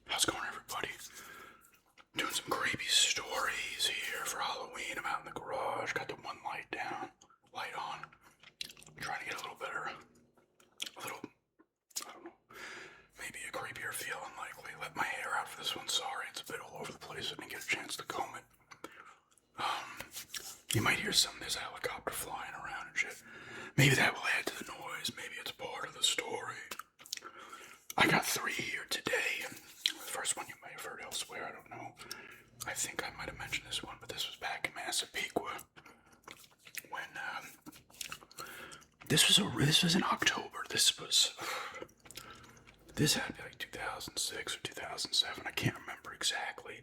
How's it going, everybody? Doing some creepy stories here for Halloween. I'm out in the garage, got the one light down, light on. Trying to get a little better, a little, I don't know, maybe a creepier feel, unlikely. Let my hair out for this one, sorry, it's a bit all over the place. I didn't get a chance to comb it. You might hear there's a helicopter flying around and shit. Maybe that will add to the noise, maybe it's part of the story. I got 3 here today. The first one you may have heard elsewhere, I don't know. I think I might have mentioned this one, but this was back in Massapequa when this was in October. This had to be like 2006 or 2007. I can't remember exactly.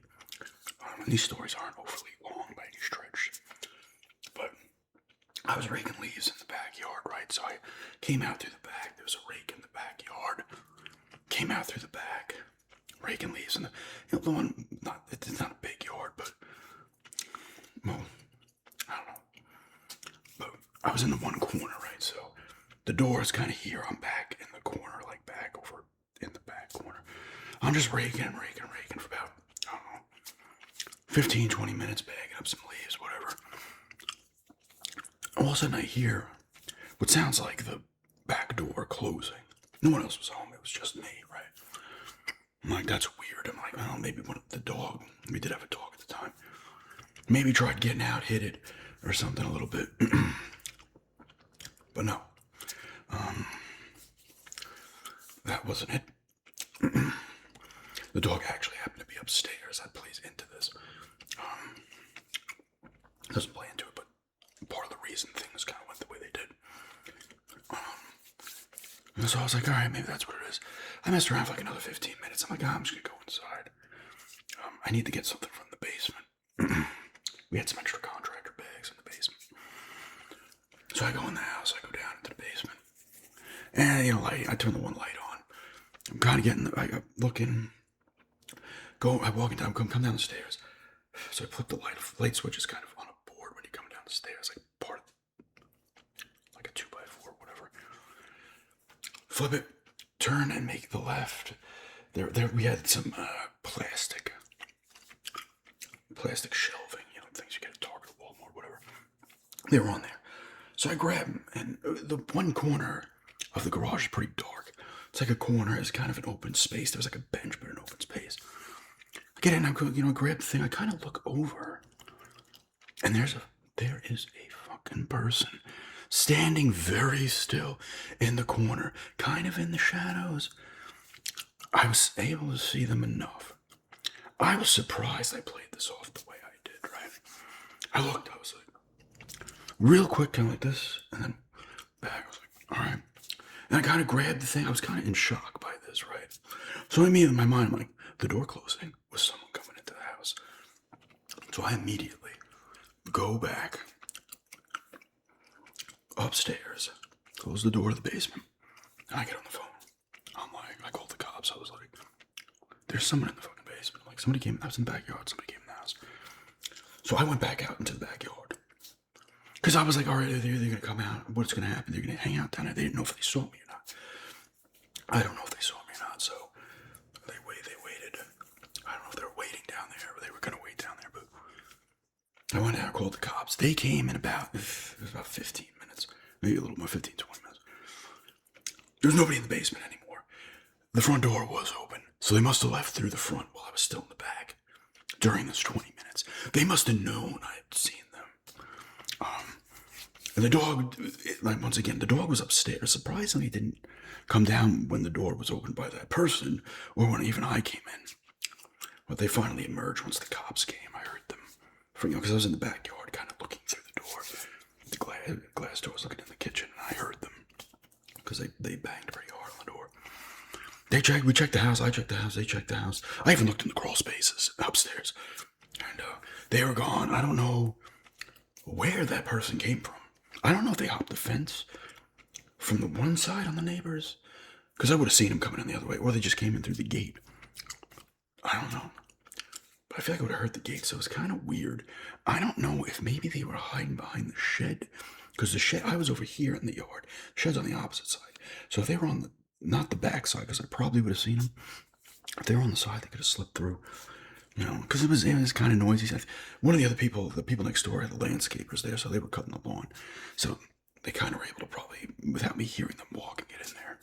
And these stories aren't overly long by any stretch, but I was raking leaves in the backyard, right? So I came out through the back. There was a rake in the backyard. Came out through the back, raking leaves, and the one, it's not a big yard, but, well, I don't know, but I was in the one corner, right, so the door is kind of here, I'm back in the corner, like back over in the back corner. I'm just raking for about, I don't know, 15, 20 minutes, bagging up some leaves, whatever. All of a sudden I hear what sounds like the back door closing. No one else was home, it was just me, right? I'm like, that's weird. I'm like, oh, maybe the dog, we did have a dog at the time, maybe tried getting out, hit it, or something a little bit. But no. That wasn't it. The dog actually happened to be upstairs. That plays into this. Doesn't play into it, but part of the reason things kind of went the way they did. And so I was like, all right, maybe that's what it is. I messed around for like another 15 minutes. I'm like, I'm just going to go inside. I need to get something from the basement. We had some extra contractor bags in the basement. So I go in the house. I go down into the basement. And, I turn the one light on. I'm kind of getting, I look in, I walk down, come down the stairs. So I flip the light switch is kind of on a board when you come down the stairs, like part of, like a 2x4, whatever. Flip it, turn and make the left. There we had some plastic shelving, things you get at Target, Walmart, whatever. They were on there. So I grab them, and the one corner of the garage is pretty dark. It's like a corner, it's kind of an open space. There's like a bench, but an open space. I get in, I grab the thing, I kind of look over, and there is a fucking person standing very still in the corner, kind of in the shadows. I was able to see them enough. I was surprised I played this off the way I did, right? I looked, I was like, real quick, kind of like this, and then back. I was like, all right. And I kind of grabbed the thing. I was kind of in shock by this, right? So immediately in my mind, I'm like, the door closing was someone coming into the house. So I immediately go back upstairs, close the door to the basement, and I get on the phone. I'm like, I called the cops. I was like, there's someone in the fucking basement. Like, somebody came, I was in the backyard, somebody came in the house. So I went back out into the backyard. Because I was like, all right, they're going to come out. What's going to happen? They're going to hang out down there. They didn't know if they saw me or not. I don't know if they saw me or not, so they waited. I don't know if they were waiting down there or they were going to wait down there, but I went out, called the cops. They came in it was about 15 minutes, maybe a little more, 15, 20 minutes. There was nobody in the basement anymore. The front door was open, so they must have left through the front while I was still in the back during this 20 minutes. They must have known I had seen them. And the dog, like, once again, the dog was upstairs. Surprisingly, didn't come down when the door was opened by that person or when even I came in. But they finally emerged once the cops came. I heard them, because I was in the backyard kind of looking through the door. The glass door was looking in the kitchen, and I heard them because they banged pretty hard on the door. We checked the house, I checked the house, they checked the house. I even looked in the crawl spaces upstairs. And they were gone. I don't know where that person came from. I don't know if they hopped the fence from the one side on the neighbors, because I would have seen them coming in the other way, or they just came in through the gate. I don't know. But I feel like I would have heard the gate, so it's kind of weird. I don't know if maybe they were hiding behind the shed, because the shed, I was over here in the yard. The shed's on the opposite side. So if they were on not the back side, because I probably would have seen them, If they were on the side, they could have slipped through. You know, because it was kind of noisy. One of the other people, the people next door, had the landscapers there, so they were cutting the lawn. So they kind of were able to probably, without me hearing them walk, and get in there.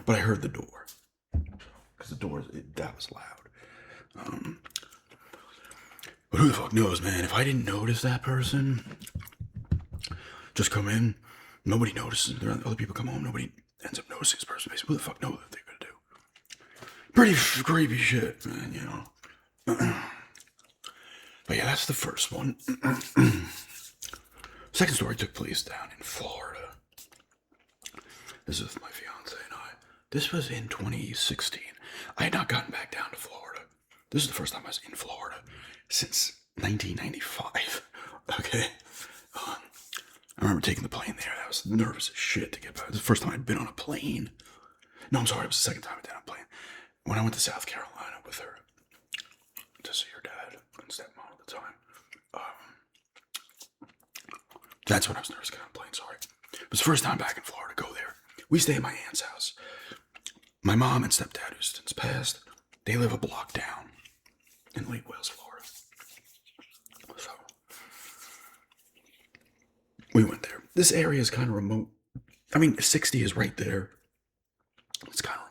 But I heard the door, because the door, that was loud. But who the fuck knows, man? If I didn't notice that person just come in, nobody notices. Other people come home, nobody ends up noticing this person. Who the fuck knows what they're gonna do? Pretty creepy shit, man. You know. But yeah, that's the first one. Second story took place down in Florida. This is with my fiance and I. This was in 2016. I had not gotten back down to Florida. This is the first time I was in Florida since 1995. Okay. I remember taking the plane there. I was nervous as shit to get back. It was the first time I'd been on a plane. No, I'm sorry. It was the second time I'd been on a plane. When I went to South Carolina with her to see her dad and stepmom at the time. That's when I was nervous to get on a plane. Sorry. It was the first time back in Florida. Go there. We stay at my aunt's house. My mom and stepdad, who's since passed, they live a block down in Lake Wales, Florida. So we went there. This area is kind of remote. I mean, 60 is right there. It's kind of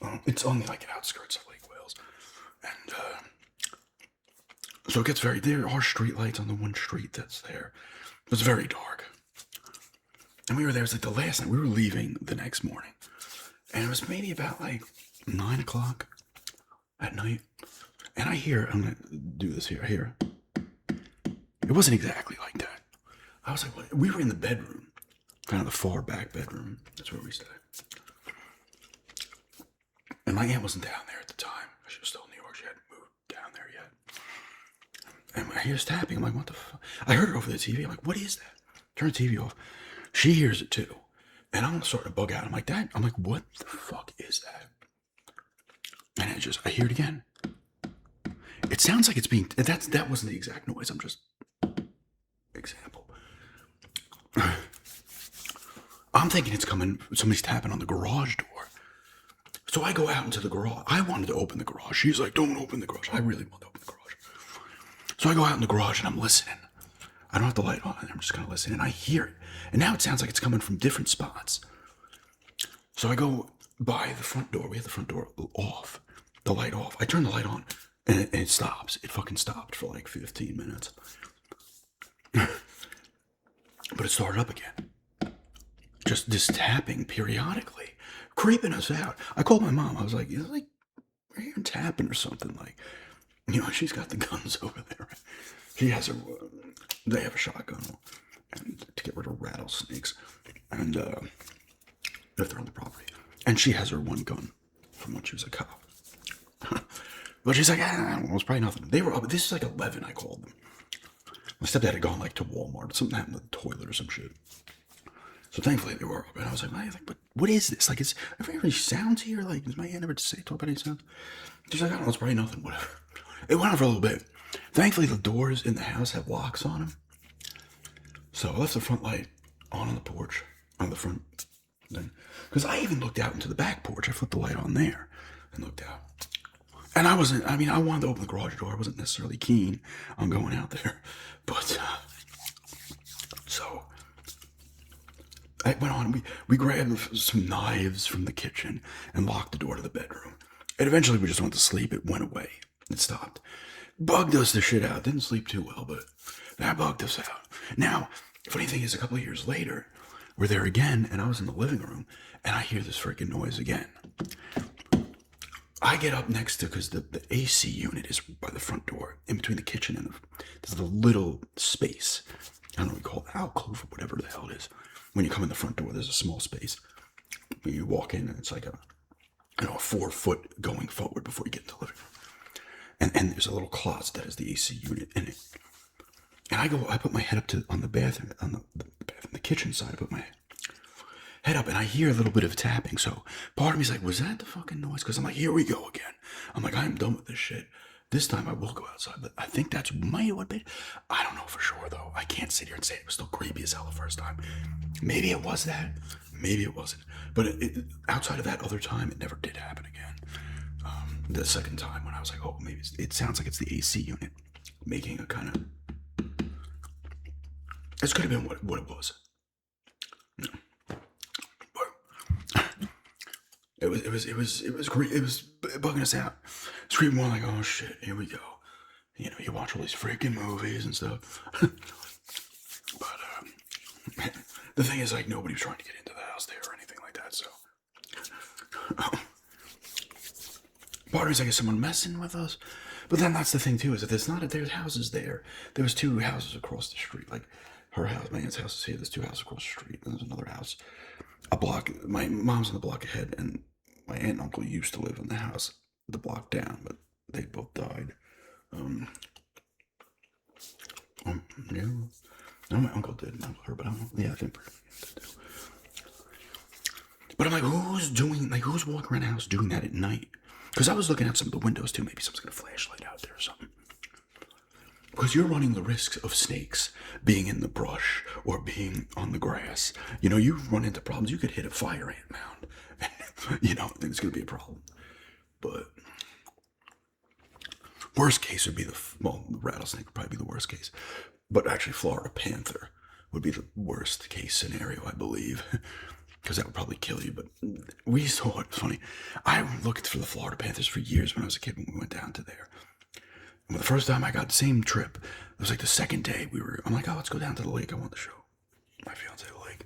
remote. It's on the outskirts of Lake Wales, and so it gets there are street lights on the one street that's there. It was very dark, and we were there. It was the last night. We were leaving the next morning, and it was maybe about 9 o'clock at night, and I'm gonna do this here. I hear it wasn't exactly like that. I was like, what? We were in the bedroom, kind of the far back bedroom. That's where we stayed. And my aunt wasn't down there at the time. She was still in New York. She hadn't moved down there yet. And I hear this tapping. I'm like, what the fuck? I heard it over the TV. I'm like, what is that? Turn the TV off. She hears it too. And I'm starting to bug out. I'm like, Dad. I'm like, what the fuck is that? And I hear it again. It sounds like it's being, that wasn't the exact noise. I'm just, example. I'm thinking it's coming, somebody's tapping on the garage door. So I go out into the garage. I wanted to open the garage. She's like, don't open the garage. I really want to open the garage. So I go out in the garage and I'm listening. I don't have the light on. I'm just going to listen. And I hear it. And now it sounds like it's coming from different spots. So I go by the front door. We have the front door off. The light off. I turn the light on. And it stops. It fucking stopped for 15 minutes. But it started up again. Just this tapping periodically. Creeping us out. I called my mom. I was like, we're hearing tapping or something. She's got the guns over there. She has they have a shotgun and to get rid of rattlesnakes. And if they're on the property. And she has her one gun from when she was a cop. But she's like, it was probably nothing. They were up. This is 11, I called them. My stepdad had gone to Walmart. Something happened to the toilet or some shit. So thankfully they were up, and I was like, but what is this? Is there any sounds here? Does my aunt ever talk about any sounds? She's like, I don't know, it's probably nothing, whatever. It went on for a little bit. Thankfully the doors in the house have locks on them. So I left the front light on the porch, on the front thing. Because I even looked out into the back porch. I flipped the light on there and looked out. And I wanted to open the garage door. I wasn't necessarily keen on going out there. But, so I went on, we grabbed some knives from the kitchen and locked the door to the bedroom. And eventually we just went to sleep. It went away. It stopped. Bugged us the shit out. Didn't sleep too well, but that bugged us out. Now, funny thing is, a couple of years later, we're there again, and I was in the living room, and I hear this freaking noise again. I get up next to, because the AC unit is by the front door, in between the kitchen and there's the little space. I don't know what we call it, alcove or whatever the hell it is. When you come in the front door, there's a small space. When you walk in, and it's a 4 foot going forward before you get into the living room. And there's a little closet that has the AC unit in it. And I put my head up on the bathroom, the kitchen side. I put my head up, and I hear a little bit of tapping. So part of me's like, was that the fucking noise? Because I'm like, here we go again. I'm like, I'm done with this shit. This time I will go outside, but I think that's might what been. I don't know for sure though. I can't sit here and say it was still creepy as hell the first time. Maybe it was that. Maybe it wasn't. But outside of that other time, it never did happen again. the second time when I was like, oh, maybe it sounds like it's the AC unit making a kind of. This could have been what it was. It was great. It was bugging us out. It's creeping more like, oh shit, here we go. You know, you watch all these freaking movies and stuff. But the thing is, like, nobody was trying to get into the house there or anything like that. So part of me is, I guess, someone messing with us. But then that's the thing too, is that there's houses there. There was 2 houses across the street. Like her house, my aunt's house is here. There's 2 houses across the street. And there's another house a block. My mom's on the block ahead, and my aunt and uncle used to live in the house the block down, but they both died. Yeah. No, my uncle did, not her, but I don't know. Yeah, I think did too. But I'm like, who's walking around the house doing that at night? Because I was looking at some of the windows too. Maybe someone's got a flashlight out there or something. Because you're running the risks of snakes being in the brush or being on the grass. You know, you run into problems. You could hit a fire ant mound. You know, it's going to be a problem. But worst case would be the rattlesnake would probably be the worst case. But actually, Florida panther would be the worst case scenario, I believe. Because that would probably kill you. But we saw it. It's funny. I looked for the Florida panthers for years when I was a kid when we went down to there. And the first time I got the same trip, it was like the second day I'm like, oh, let's go down to the lake. I want to show my fiance the lake.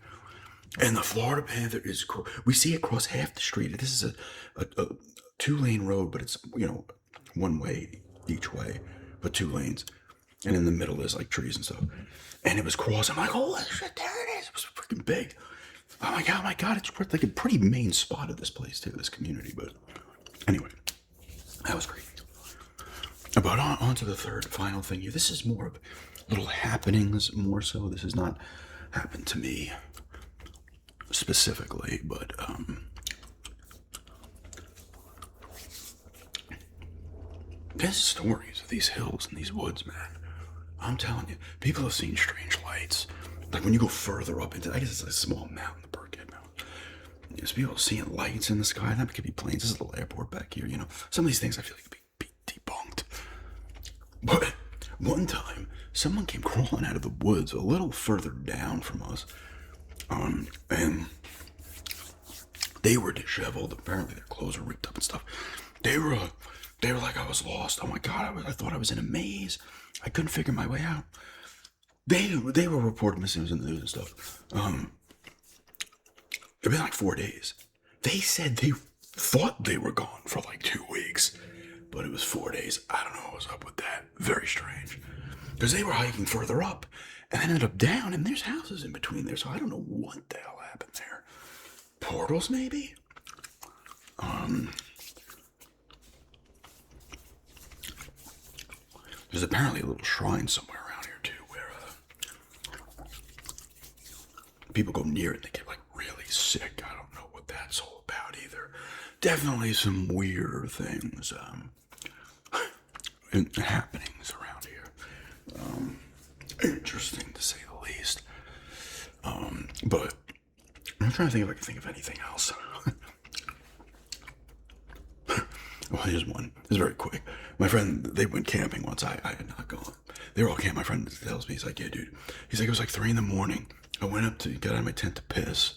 And the Florida panther is cool. We see it cross half the street. This is a 2-lane road, but it's, you know, one way each way, but 2 lanes. And in the middle there's like trees and stuff. And it was crossing. I'm like, holy shit, there it is. It was freaking big. Oh my god, it's like a pretty main spot of this place too, this community. But anyway, that was crazy. But on to the third final thing here. This is more of little happenings, more so. This has not happened to me specifically, but there's stories of these hills and these woods, man. I'm telling you, people have seen strange lights. Like when you go further up into, I guess it's a small mountain, the Burkhead Mountain. There's people seeing lights in the sky. That could be planes. This is a little airport back here, you know. Some of these things I feel like could be debunked. But one time, someone came crawling out of the woods a little further down from us. And they were disheveled. Apparently their clothes were ripped up and stuff. They were like, I was lost. Oh my god, I thought I was in a maze. I couldn't figure my way out. They were reported missing in the news and stuff. It's been like 4 days. They said they thought they were gone for like 2 weeks, but it was 4 days. I don't know what was up with that. Very strange. Because they were hiking further up and ended up down, and there's houses in between there, so I don't know what the hell happened there. Portals, maybe? There's apparently a little shrine somewhere around here too, where people go near it and they get like really sick. I don't know what that's all about either. Definitely some weirder things happenings around here. Interesting to say the least. But I'm trying to think if I can think of anything else. Well, here's one. It's very quick. My friend, they went camping once. I had not gone. They were all camping. My friend tells me, he's like, yeah, dude. He's like, it was like 3 a.m. I went up to get out of my tent to piss.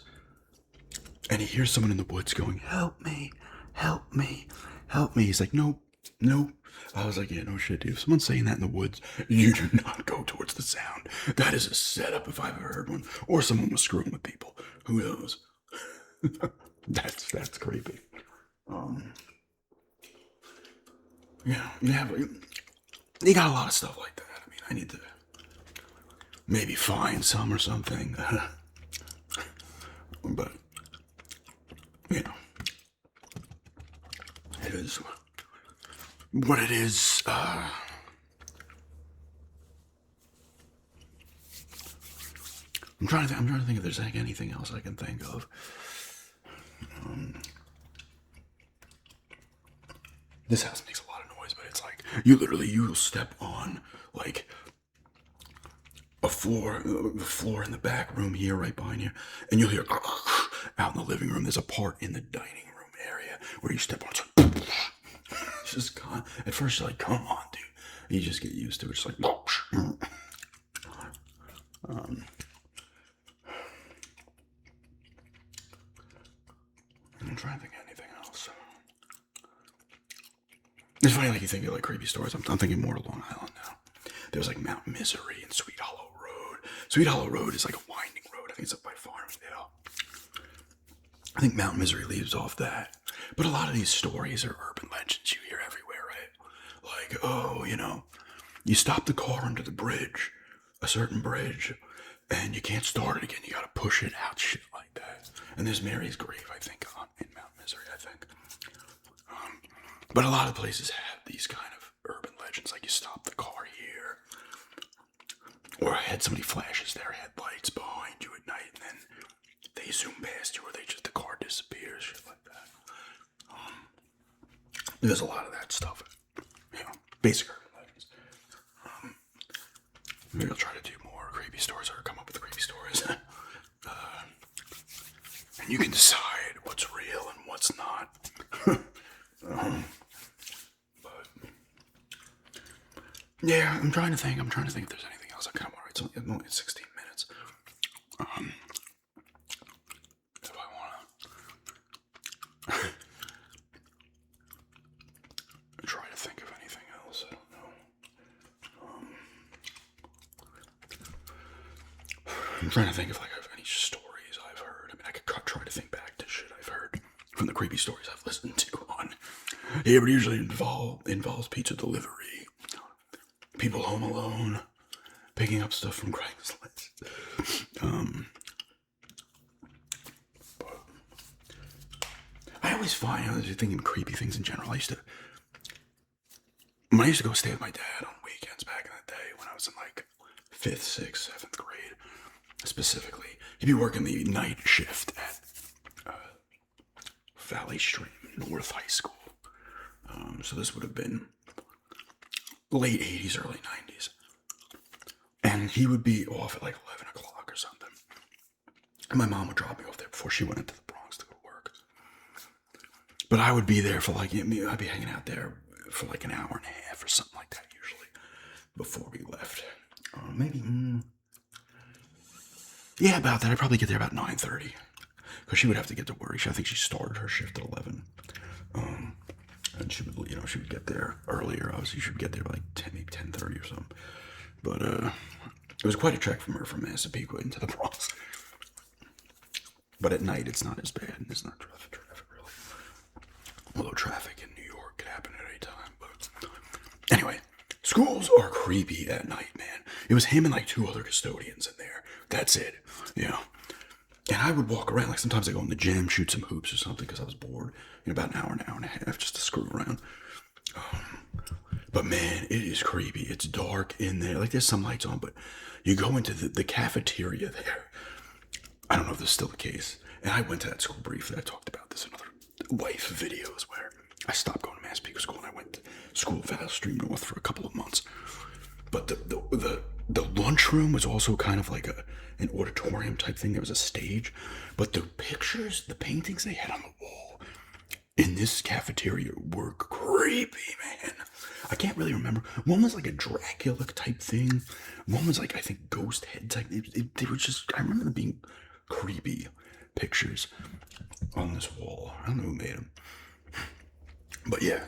And he hears someone in the woods going, help me, help me, help me. He's like, nope, nope. I was like, yeah, no shit, dude. If someone's saying that in the woods, you do not go towards the sound. That is a setup if I've ever heard one. Or someone was screwing with people. Who knows? That's creepy. Yeah, you got a lot of stuff like that. I mean, I need to maybe find some or something. But, you know, it is what it is. I'm trying to think if there's like anything else I can think of. This house makes a lot of noise, but it's like you'll step on like the floor in the back room here, right behind you, and you'll hear out in the living room. There's a part in the dining room area where you step on. It's just at first you're like, come on, dude. You just get used to it. It's like, I'm trying to think of anything else. It's funny, like you think of like creepy stories. I'm thinking more to Long Island now. There's like Mount Misery and Sweet Hollow Road. Sweet Hollow Road is like a winding road. I think it's up by Farmingdale. I think Mount Misery leaves off that. But a lot of these stories are urban legends you hear everywhere, right? Like, oh, you stop the car under the bridge, a certain bridge, and you can't start it again. You gotta push it out, shit like that. And there's Mary's grave, I think, in Mount Misery, I think. But a lot of places have these kind of urban legends, like you stop the car here, or I had somebody flashes their headlights behind you at night, and then they zoom past you, or the car disappears, shit like that. There's a lot of that stuff, basic urban legends. Maybe I'll try to do more creepy stories, or come up with creepy stories. And you can decide what's real and what's not. But yeah, I'm trying to think if there's anything else. I kind of want to write something. I'm only at 16 minutes. If I want to try to think of anything else, I don't know. I'm trying to think of any stories I've heard. I mean, I could try to think back to shit I've heard from the creepy stories I've listened to on here, but it usually involves pizza delivery, people home alone, picking up stuff from Craigslist. But I always find, I was thinking creepy things in general. When I used to go stay with my dad on weekends back in the day, when I was in like 5th, 6th, 7th grade, specifically, he'd be working the night shift at Valley Stream North High School. So this would have been late 80s, early 90s. And he would be off at like 11 o'clock or something. And my mom would drop me off there before she went into the Bronx to go to work. But I would be there for I'd be hanging out there for like an hour and a half or something like that usually before we left. Yeah, about that. I'd probably get there about 9:30. Because she would have to get to work. I think she started her shift at 11. And she would, she would get there earlier. Obviously, she would get there by like 10, maybe 10:30 or something. But it was quite a trek from her from Massapequa into the Bronx. But at night, it's not as bad. And it's not traffic really. Although traffic in New York could happen at any time. But anyway, schools are creepy at night, man. It was him and like 2 other custodians in there. That's it. And I would walk around, like sometimes I go in the gym, shoot some hoops or something because I was bored. About an hour and a half just to screw around. But man, it is creepy. It's dark in there. Like there's some lights on, but you go into the cafeteria there. I don't know if this is still the case. And I went to that school briefly. I talked about this in other life videos where I stopped going to Massapequa School and I went to school at Valley Stream North for a couple of months. But the lunchroom was also kind of like an auditorium type thing. There was a stage, but the pictures, the paintings they had on the wall in this cafeteria were creepy, man. I can't really remember. One was like a Dracula type thing. One was like, I think, ghost head type. They were just, I remember them being creepy pictures on this wall. I don't know who made them. But yeah,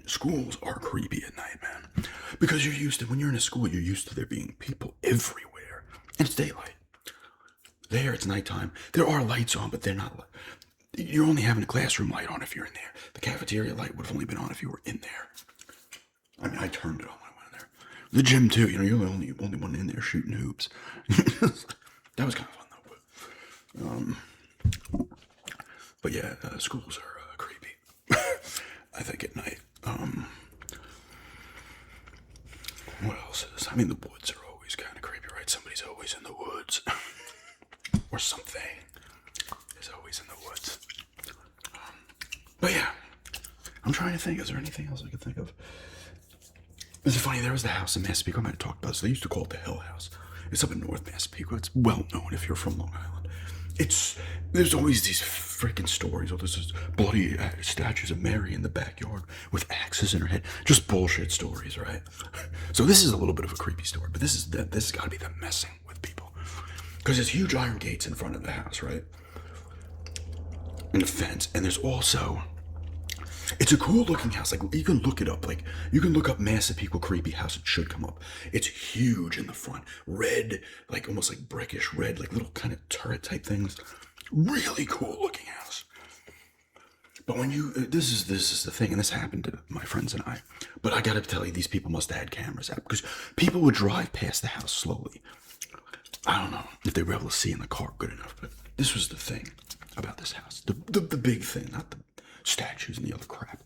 schools are creepy at night, man. Because when you're in a school, you're used to there being people everywhere. And it's daylight. There, it's nighttime. There are lights on, but they're not. You're only having a classroom light on if you're in there. The cafeteria light would have only been on if you were in there. I mean, I turned it on when I went in there. The gym, too. You're the only one in there shooting hoops. That was kind of fun, though. But yeah, schools are creepy. I think at night. What else is? I mean, the woods are always kind of creepy, right? Somebody's always in the woods. Or something is always in the woods. But yeah, I'm trying to think. Is there anything else I could think of? It's funny, there was the house in Massapequa. I might have talked about this. They used to call it the Hill House. It's up in North Massapequa. It's well known if you're from Long Island. it's there's always these freaking stories. Oh, this is bloody statues of Mary in the backyard with axes in her head. Just bullshit stories, right? So this is a little bit of a creepy story, but this has got to be them messing with people because there's huge iron gates in front of the house, right? And a fence, and there's also it's a cool looking house. Like you can look it up. Like you can look up Massapequa creepy house. It should come up. It's huge in the front, red, like almost like brickish red, like little kind of turret type things. Really cool looking house. But when you this is the thing, and this happened to my friends and I. But I gotta tell you, these people must have had cameras out because people would drive past the house slowly. I don't know if they were able to see in the car good enough, but this was the thing about this house. The big thing, not the statues and the other crap.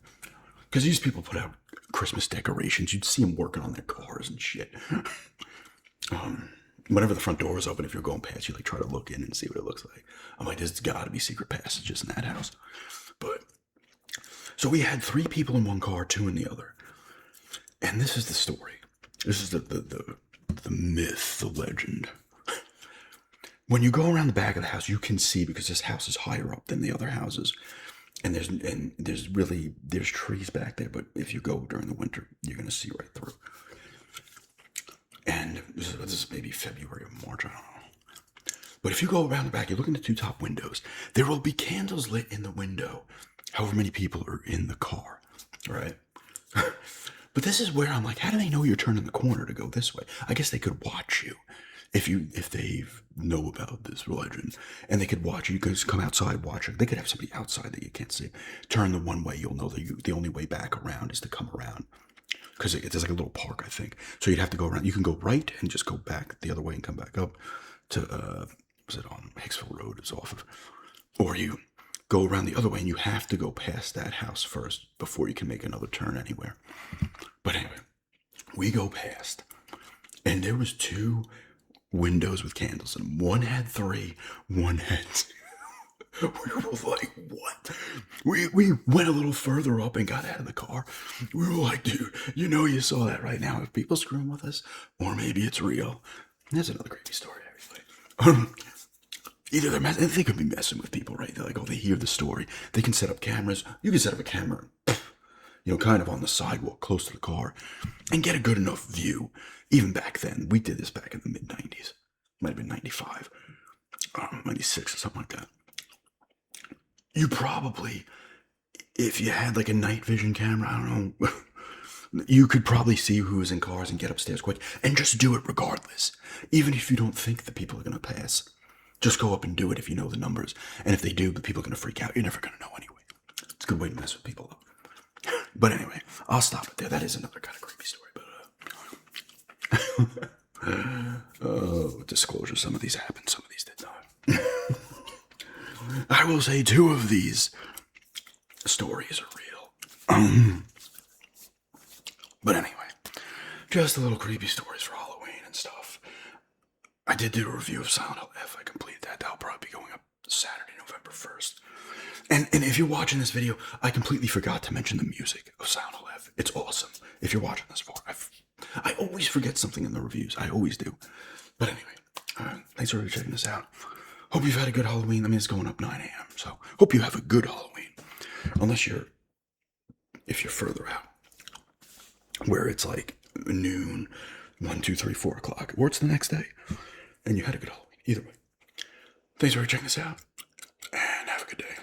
Because these people put out Christmas decorations. You'd see them working on their cars and shit. Whenever the front door was open, if you're going past, you like try to look in and see what it looks like. I'm like, there's got to be secret passages in that house. But so we had 3 people in one car, 2 in the other. And this is the story. This is the myth, the legend. When you go around the back of the house, you can see, because this house is higher up than the other houses, and there's trees back there. But if you go during the winter, you're gonna see right through. And this is maybe February or March, I don't know. But if you go around the back, you look in the 2 top windows. There will be candles lit in the window, however many people are in the car, right? But this is where I'm like, how do they know you're turning the corner to go this way? I guess they could watch you. If they know about this religion, and they could watch you, could just come outside, watch it. They could have somebody outside that you can't see. Turn the one way, you'll know that the only way back around is to come around, because there's like a little park, I think. So you'd have to go around. You can go right and just go back the other way and come back up to was it on Hicksville Road? It's off of, or you go around the other way, and you have to go past that house first before you can make another turn anywhere. But anyway, we go past, and there was 2 windows with candles, and one had 3, one had 2. We were like, what? We went a little further up and got out of the car. We were like, dude, you saw that right now. If people screwing with us, or maybe it's real. And there's another creepy story, everybody. Either they could be messing with people, right? They're like, oh, they hear the story. They can set up cameras. You can set up a camera, kind of on the sidewalk close to the car, and get a good enough view. Even back then, we did this back in the mid-90s. Might have been 95, 96 or something like that. You probably, if you had like a night vision camera, I don't know, you could probably see who was in cars and get upstairs quick and just do it regardless. Even if you don't think the people are going to pass. Just go up and do it if you know the numbers. And if they do, the people are going to freak out. You're never going to know anyway. It's a good way to mess with people up. But anyway, I'll stop it there. That is another kind of creepy story. But disclosure, some of these happened, some of these did not. I will say 2 of these stories are real. But anyway, just a little creepy stories for Halloween and stuff. I did do a review of Silent Hill F. I completed that. That'll probably be going up Saturday, November 1st. And if you're watching this video, I completely forgot to mention the music of Silent Hill F. It's awesome. If you're watching this far, I always forget something in the reviews. I always do. But anyway, thanks for checking this out. Hope you've had a good Halloween. I mean, it's going up 9 a.m. So hope you have a good Halloween. Unless if you're further out, where it's like noon, 1, 2, 3, 4 o'clock, or it's the next day, and you had a good Halloween. Either way, thanks for checking this out, and have a good day.